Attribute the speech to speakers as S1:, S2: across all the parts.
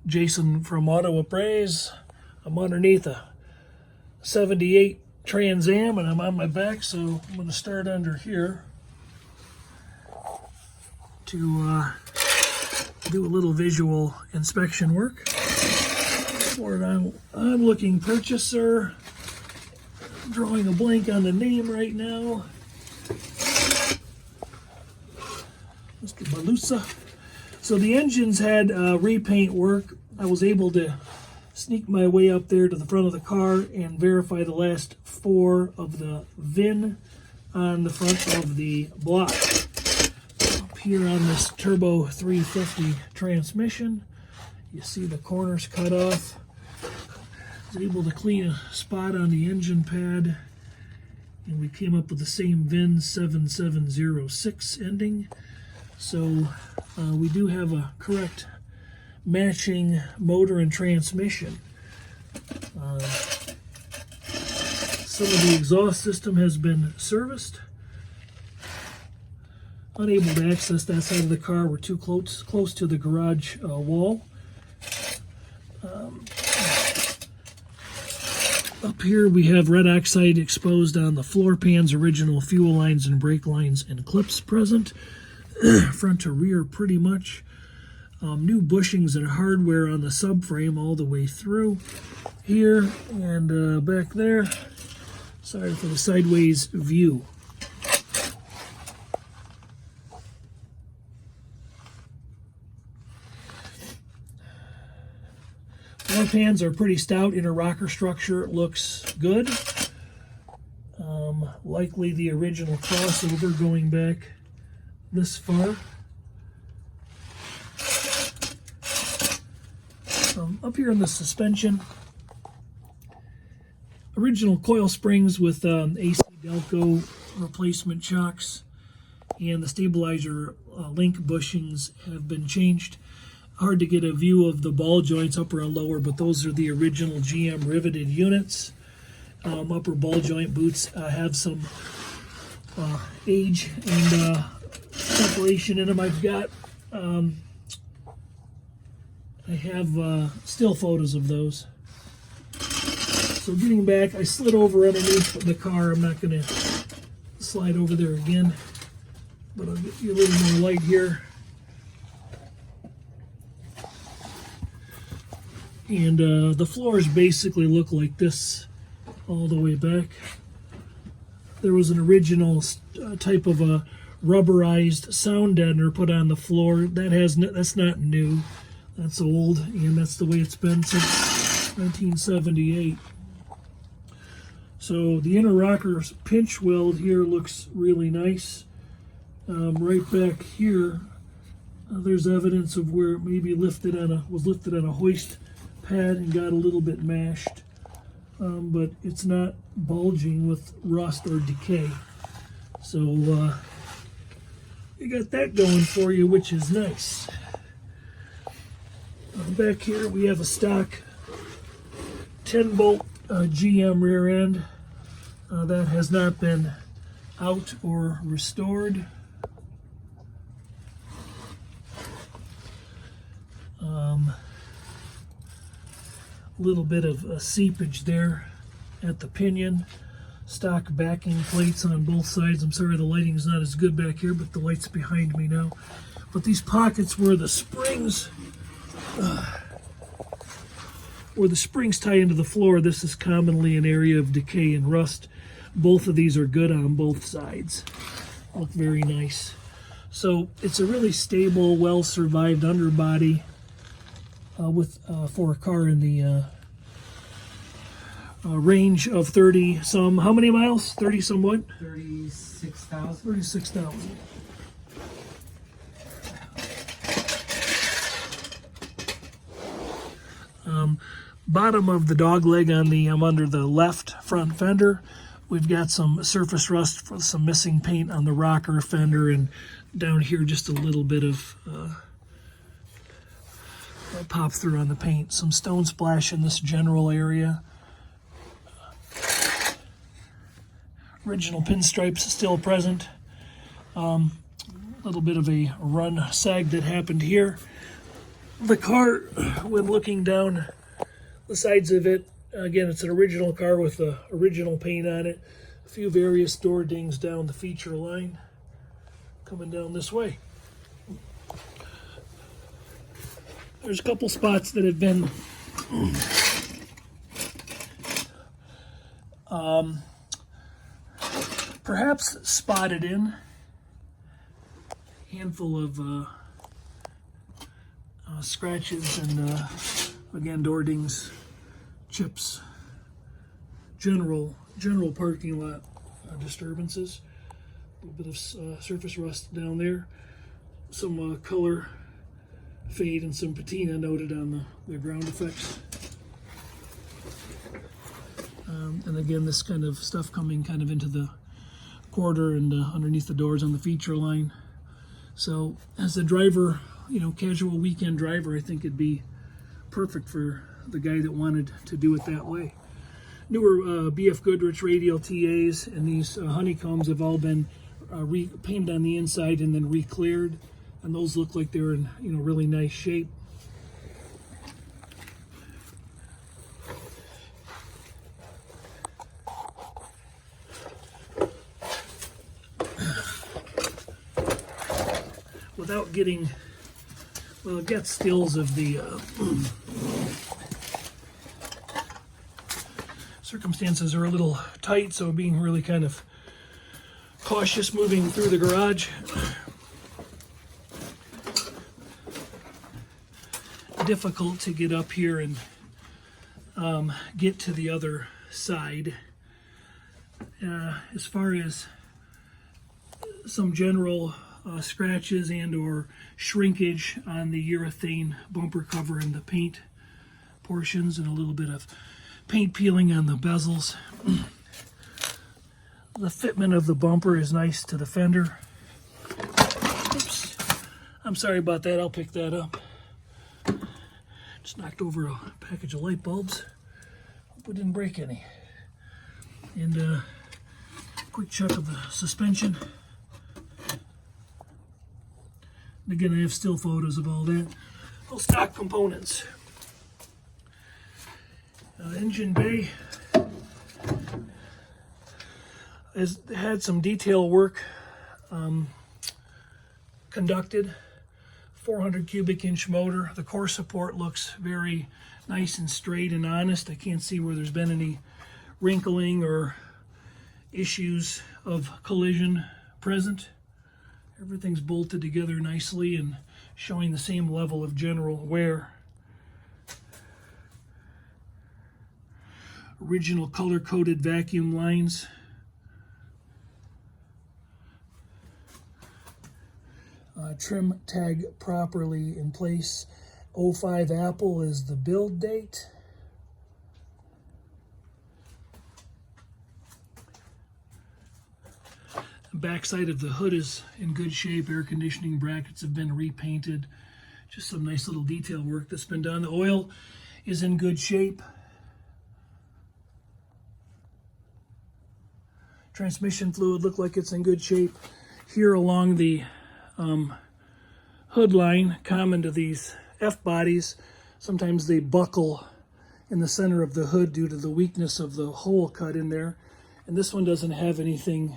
S1: Jason from Auto Appraise. I'm underneath a 78 Trans Am and I'm on my back, so I'm going to start under here to do a little visual inspection work for an onlooking purchaser. Drawing a blank on the name right now. Mr. Balusa. So the engines had repaint work. I was able to sneak my way up there to the front of the car and verify the last 4 of the VIN on the front of the block. Up here on this Turbo 350 transmission, you see the corners cut off. I was able to clean a spot on the engine pad, and we came up with the same VIN 7706 ending. So we do have a correct matching motor and transmission. Some of the exhaust system has been serviced. Unable to access that side of the car. We're too close to the garage wall. Up here we have red oxide exposed on the floor pans, original fuel lines and brake lines and clips present. Front to rear pretty much. New bushings and hardware on the subframe all the way through here and back there. Sorry for the sideways view. Floor pans are pretty stout. Inner rocker structure looks good. Likely the original crossover going back this far. Up here in the suspension, original coil springs with AC Delco replacement chocks, and the stabilizer link bushings have been changed. Hard to get a view of the ball joints, upper and lower, but those are the original GM riveted units. Upper ball joint boots have some age and separation in them. I have still photos of those. So getting back, I slid over underneath the car. I'm not going to slide over there again, but I'll get you a little more light here. And the floors basically look like this all the way back. There was an original type of a rubberized sound deadener put on the floor. That's not new. That's old, and that's the way it's been since 1978. So the inner rocker's pinch weld here looks really nice. Right back here, there's evidence of where it maybe was lifted on a hoist pad and got a little bit mashed, but it's not bulging with rust or decay. So you got that going for you, which is nice. Back here we have a stock 10-bolt GM rear end that has not been out or restored. A little bit of seepage there at the pinion. Stock backing plates on both sides. I'm sorry the lighting is not as good back here, but the light's behind me now. But these pockets where the springs tie into the floor, this is commonly an area of decay and rust. Both of these are good on both sides. Look very nice. So it's a really stable, well-survived underbody for a car in the range of 30-some. How many miles? 30-some what?
S2: 36,000.
S1: 36,000. Bottom of the dog leg on the under the left front fender, we've got some surface rust for some missing paint on the rocker fender, and down here just a little bit of pop through on the paint. Some stone splash in this general area. Original pinstripes still present. Little bit of a run sag that happened here. The car, when looking down the sides of it, again, it's an original car with the original paint on it. A few various door dings down the feature line, coming down this way. There's a couple spots that have been perhaps spotted in. Handful of scratches and again, door dings, chips, general parking lot disturbances. A little bit of surface rust down there. Some color fade and some patina noted on the ground effects. And again, this kind of stuff coming kind of into the quarter and underneath the doors on the feature line. So as a driver, you know, casual weekend driver, I think it'd be perfect for the guy that wanted to do it that way. Newer BF Goodrich radial TAs and these honeycombs have all been painted on the inside and then re-cleared, and those look like they're in, you know, really nice shape. Without getting, well, it got stills of the circumstances are a little tight, so being really kind of cautious moving through the garage. Difficult to get up here and get to the other side. As far as some general scratches and or shrinkage on the urethane bumper cover and the paint portions, and a little bit of paint peeling on the bezels. The fitment of the bumper is nice to the fender. Oops, I'm sorry about that, I'll pick that up. Just knocked over a package of light bulbs. Hope we didn't break any. And a quick check of the suspension. Again, I have still photos of all that. All stock components. Engine bay has had some detail work conducted. 400 cubic inch motor. The core support looks very nice and straight and honest. I can't see where there's been any wrinkling or issues of collision present. Everything's bolted together nicely and showing the same level of general wear. Original color-coded vacuum lines. Trim tag properly in place. 05 Apple is the build date. The backside of the hood is in good shape. Air conditioning brackets have been repainted. Just some nice little detail work that's been done. The oil is in good shape. Transmission fluid looked like it's in good shape. Here along the hood line, common to these F bodies, sometimes they buckle in the center of the hood due to the weakness of the hole cut in there. And this one doesn't have anything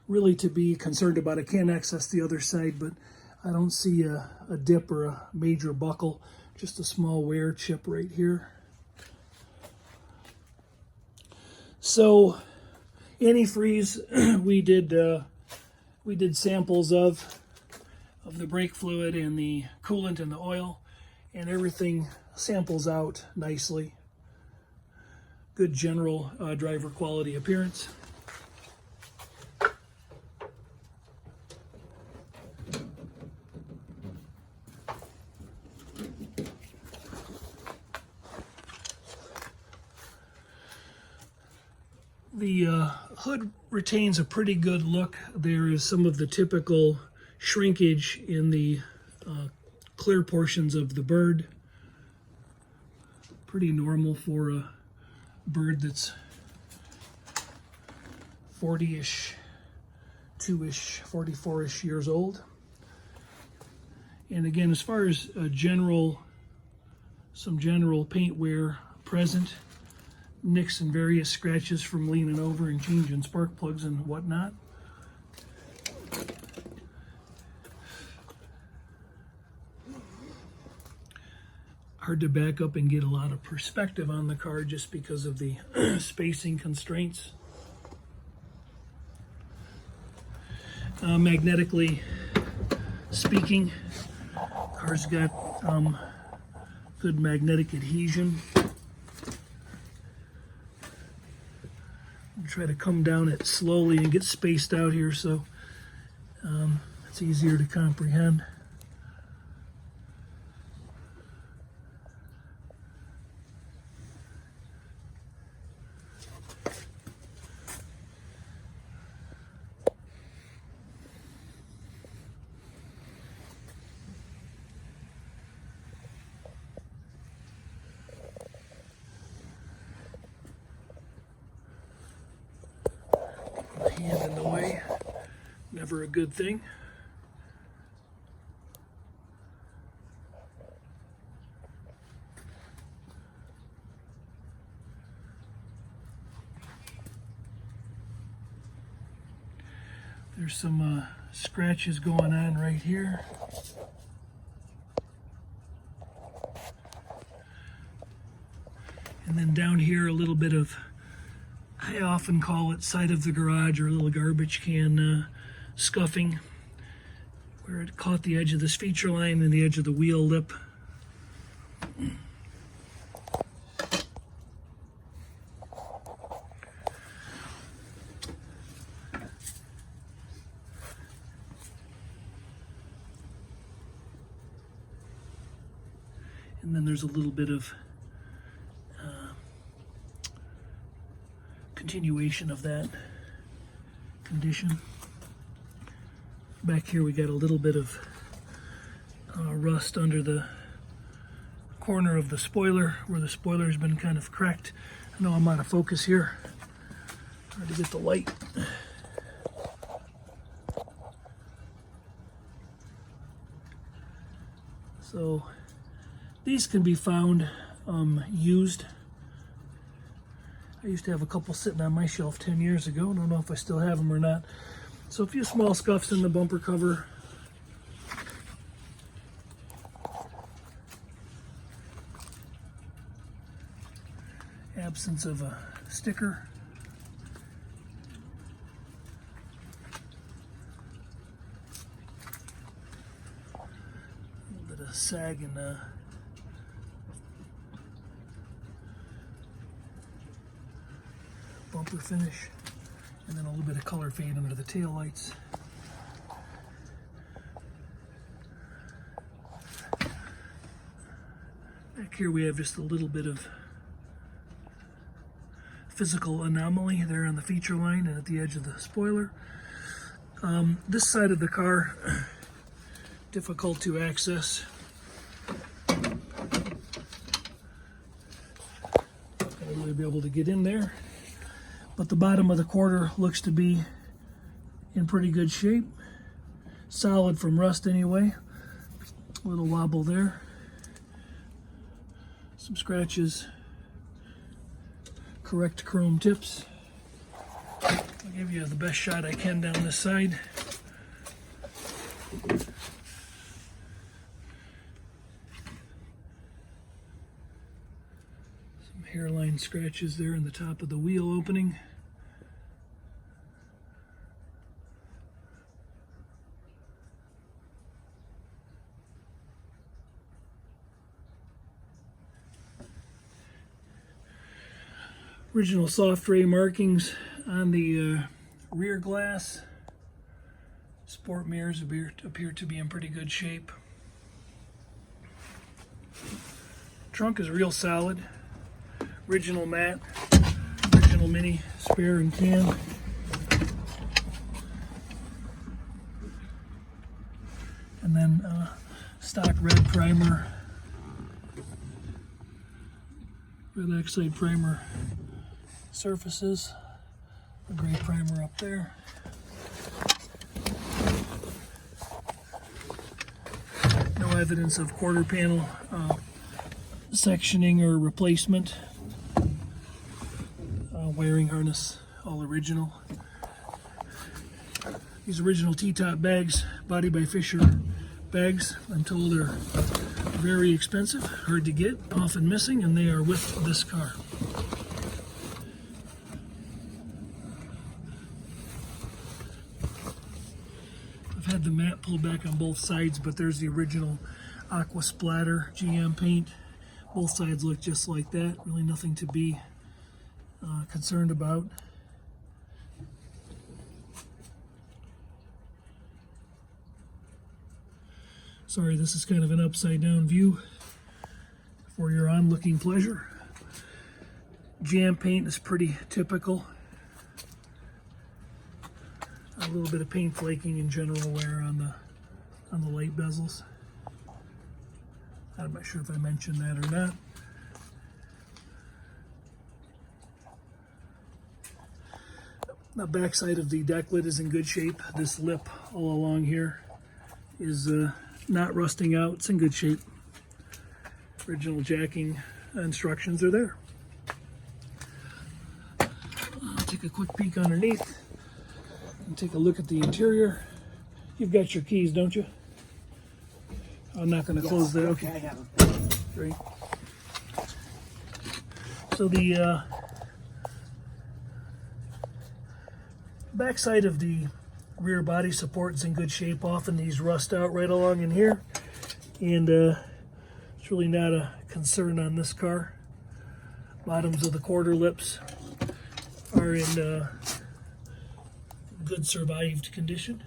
S1: really to be concerned about. I can't access the other side, but I don't see a dip or a major buckle, just a small wear chip right here. So antifreeze, we did samples of the brake fluid and the coolant and the oil, and everything samples out nicely. Good general driver quality appearance. The hood retains a pretty good look. There is some of the typical shrinkage in the clear portions of the bird. Pretty normal for a bird that's 40-ish, 44-ish years old. And again, as far as some general paint wear present, nicks and various scratches from leaning over and changing spark plugs and whatnot. Hard to back up and get a lot of perspective on the car just because of the spacing constraints. Magnetically speaking, car's got good magnetic adhesion. I'll try to come down it slowly and get spaced out here so it's easier to comprehend. Hand in the way, never a good thing. There's some scratches going on right here. And then down here a little bit of, I often call it side of the garage or a little garbage can scuffing, where it caught the edge of this feature line and the edge of the wheel lip. And then there's a little bit of continuation of that condition. Back here we got a little bit of rust under the corner of the spoiler where the spoiler has been kind of cracked. I know I'm out of focus here. Hard to get the light. So these can be found used. I used to have a couple sitting on my shelf 10 years ago. I don't know if I still have them or not. So a few small scuffs in the bumper cover. Absence of a sticker. A little bit of sag in the bumper finish, and then a little bit of color fade under the tail lights. Back here we have just a little bit of physical anomaly there on the feature line and at the edge of the spoiler. This side of the car, difficult to access. Not gonna really be able to get in there. But the bottom of the quarter looks to be in pretty good shape. Solid from rust anyway. A little wobble there. Some scratches. Correct chrome tips. I'll give you the best shot I can down this side. Hairline scratches there in the top of the wheel opening. Original soft ray markings on the rear glass. Sport mirrors appear to be in pretty good shape. Trunk is real solid. Original mat, original mini spare and can. And then stock red primer, red oxide primer surfaces, a gray primer up there. evidence of quarter panel sectioning or replacement. Wiring harness, all original. These original T-top bags, Body by Fisher bags. I'm told they're very expensive, hard to get, often missing, and they are with this car. I've had the mat pulled back on both sides, but there's the original aqua splatter GM paint. Both sides look just like that. Really nothing to be concerned about. Sorry, this is kind of an upside down view for your onlooking pleasure. Jam paint is pretty typical. A little bit of paint flaking and general wear on the light bezels. I'm not sure if I mentioned that or not. The backside of the deck lid is in good shape. This lip all along here is not rusting out. It's in good shape. Original jacking instructions are there. I'll take a quick peek underneath and take a look at the interior. You've got your keys, don't you? I'm not going to close that. Okay, I have them. Great. So the backside of the rear body support is in good shape. Often these rust out right along in here, and it's really not a concern on this car. Bottoms of the quarter lips are in good survived condition.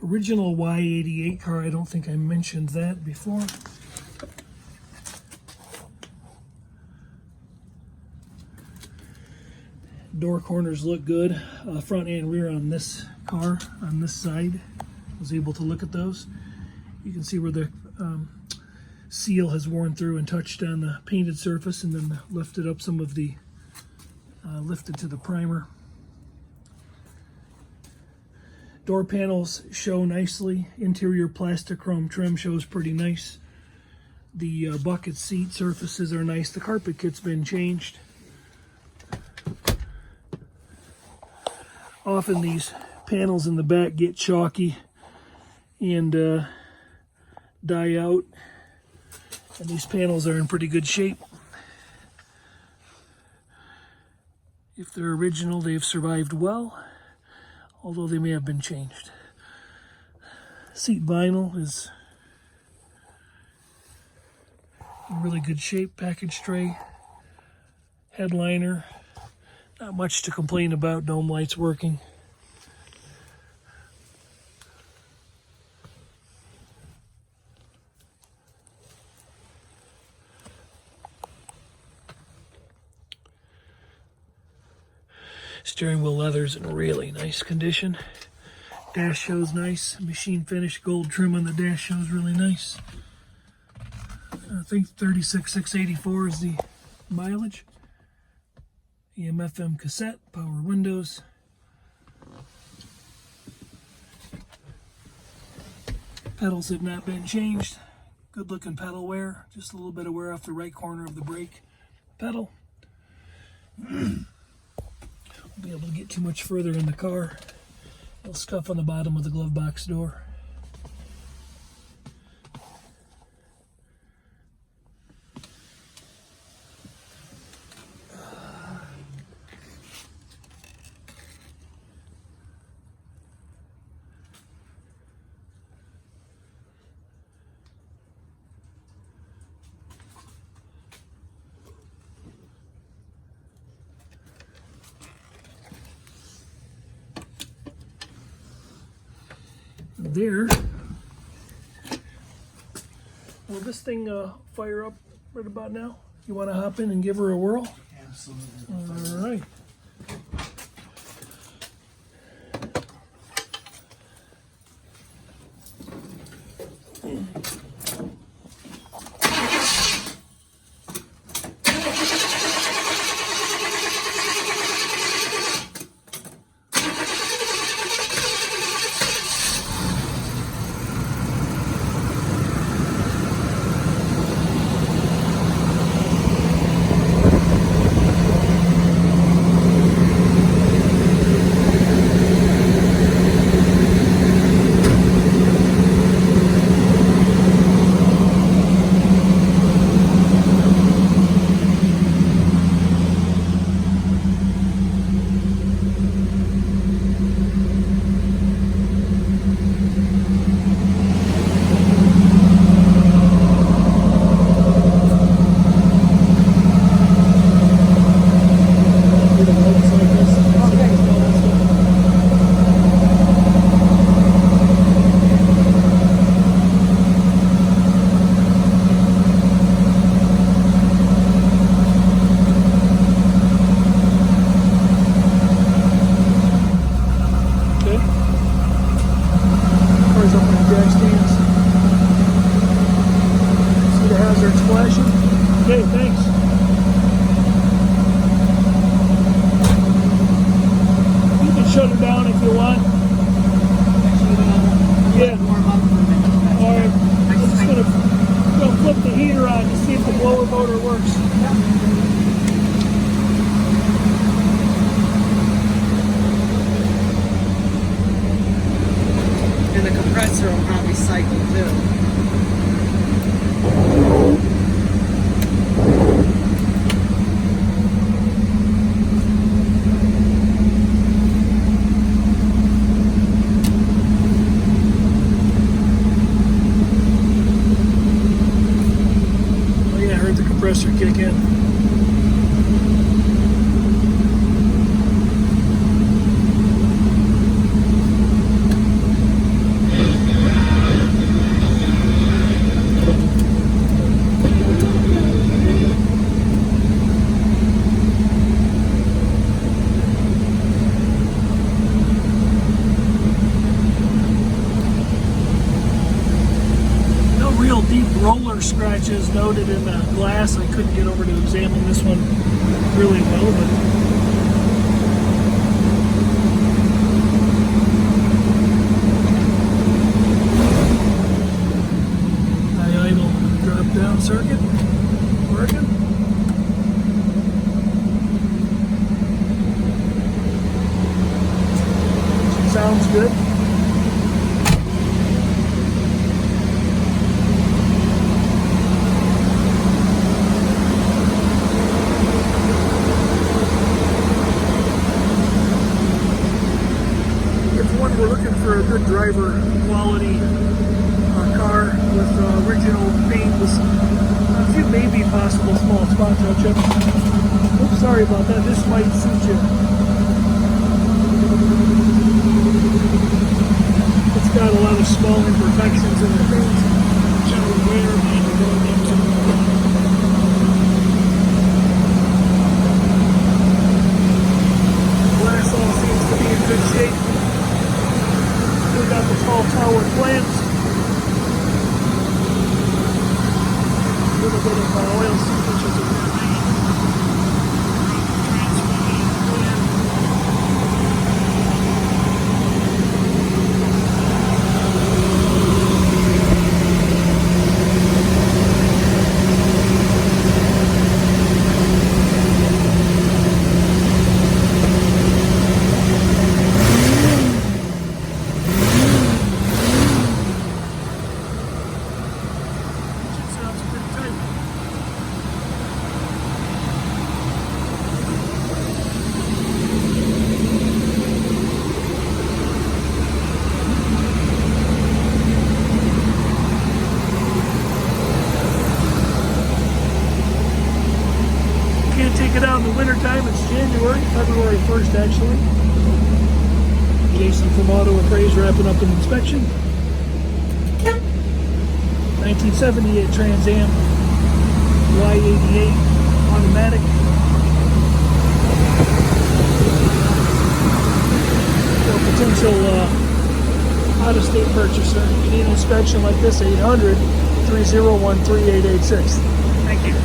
S1: Original Y88 car, I don't think I mentioned that before. Door corners look good, front and rear on this car, on this side. I was able to look at those. You can see where the seal has worn through and touched on the painted surface, and then lifted up some of the, lifted to the primer. Door panels show nicely. Interior plastic chrome trim shows pretty nice. The bucket seat surfaces are nice. The carpet kit's been changed. Often these panels in the back get chalky and die out. And these panels are in pretty good shape. If they're original, they've survived well, although they may have been changed. Seat vinyl is in really good shape. Package tray, headliner, not much to complain about. Dome lights working. Steering wheel leather's in really nice condition. Dash shows nice. Machine finish gold trim on the dash shows really nice. I think 36,684 is the mileage. AM/FM cassette, power windows. Pedals have not been changed. Good looking pedal wear. Just a little bit of wear off the right corner of the brake pedal. Be able to get too much further in the car. A little scuff on the bottom of the glove box door. There. Will this thing fire up right about now? You want to hop in and give her a whirl?
S2: Absolutely.
S1: All right. shut her down if you want. Yeah.
S2: Warm up for a minute.
S1: All right. I'm just gonna flip the heater on to see if the blower motor works.
S2: And the compressor will probably cycle too.
S1: Oh yeah, I heard the compressor kick in. Real deep roller scratches noted in the glass. I couldn't get over to examine this one really well, but high idle drop down circuit working. Sounds good. We're looking for a good driver quality car with original paint with a few maybe possible small spots. I'll check. Oops, sorry about that. This might suit you. It's got a lot of small imperfections in the paint. General wear and going into glass all seems to be in good shape. Got the tall tower clamps. A little bit of oil seepage in there. Take it out in the wintertime. It's February 1st actually. Jason from Auto Appraise wrapping up an inspection. 1978 Trans Am, Y88 automatic. For a potential out-of-state purchaser, you need an inspection like this, 800-301-3886. Thank you.